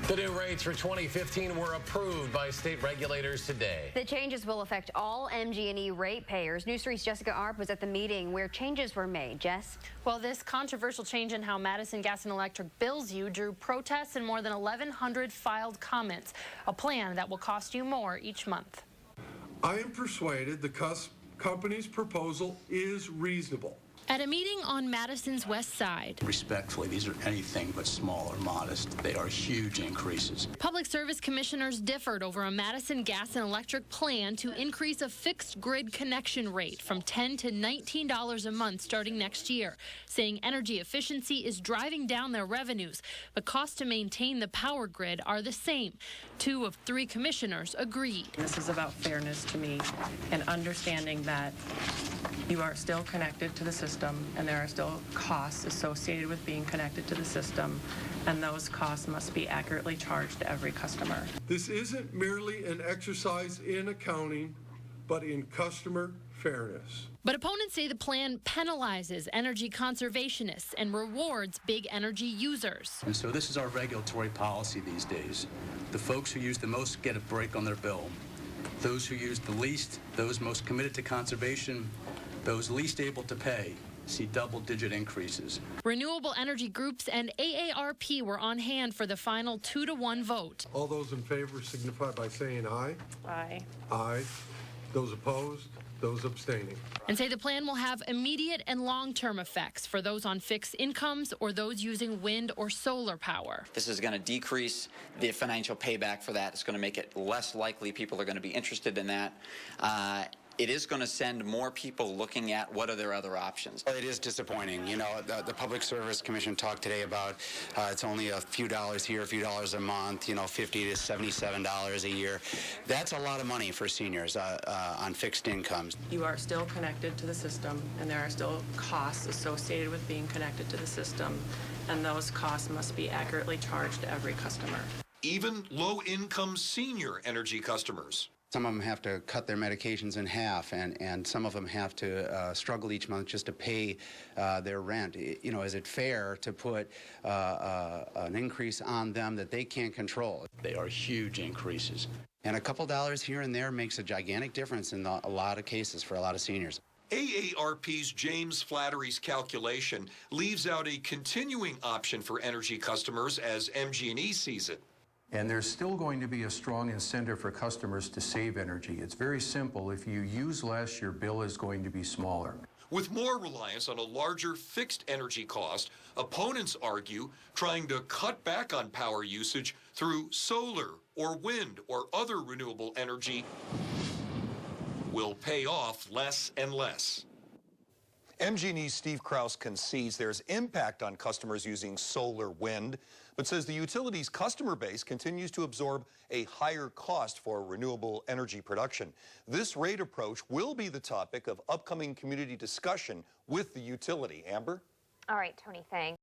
The new rates for 2015 were approved by state regulators today. The changes will affect all MG&E ratepayers. News 3's Jessica Arp was at the meeting where changes were made. Jess? Well, this controversial change in how Madison Gas and Electric bills you drew protests and more than 1,100 filed comments. A plan that will cost you more each month. I am persuaded the company's proposal is reasonable. At a meeting on Madison's west side. Respectfully, these are anything but small or modest. They are huge increases. Public Service Commissioners differed over a Madison Gas and Electric plan to increase a fixed grid connection rate from $10 to $19 a month starting next year, saying energy efficiency is driving down their revenues, but costs to maintain the power grid are the same. 2 of 3 commissioners agreed. This is about fairness to me and understanding that you are still connected to the system, and there are still costs associated with being connected to the system, and those costs must be accurately charged to every customer. This isn't merely an exercise in accounting, but in customer fairness. But opponents say the plan penalizes energy conservationists and rewards big energy users. And so this is our regulatory policy these days. The folks who use the most get a break on their bill. Those who use the least, those most committed to conservation, those least able to pay, see double-digit increases. Renewable energy groups and AARP were on hand for the final 2-to-1 vote. All those in favor signify by saying aye. Aye. Aye. Those opposed? Those abstaining. And say the plan will have immediate and long-term effects for those on fixed incomes or those using wind or solar power. This is going to decrease the financial payback for that. It's going to make it less likely people are going to be interested in that. It is going to send more people looking at what are their other options. It is disappointing. You know, the Public Service Commission talked today about it's only a few dollars here, a few dollars a month, you know, $50 to $77 a year. That's a lot of money for seniors on fixed incomes. You are still connected to the system, and there are still costs associated with being connected to the system, and those costs must be accurately charged to every customer. Even low-income senior energy customers. Some of them have to cut their medications in half, and some of them have to struggle each month just to pay their rent. You know, is it fair to put an increase on them that they can't control? They are huge increases. And a couple dollars here and there makes a gigantic difference in a lot of cases for a lot of seniors. AARP's James Flattery's calculation leaves out a continuing option for energy customers as MG&E sees it. And there's still going to be a strong incentive for customers to save energy. It's very simple. If you use less, your bill is going to be smaller. With more reliance on a larger fixed energy cost, opponents argue trying to cut back on power usage through solar or wind or other renewable energy will pay off less and less. MG&E's Steve Krause concedes there's impact on customers using solar wind, but says the utility's customer base continues to absorb a higher cost for renewable energy production. This rate approach will be the topic of upcoming community discussion with the utility. Amber? All right, Tony, thanks.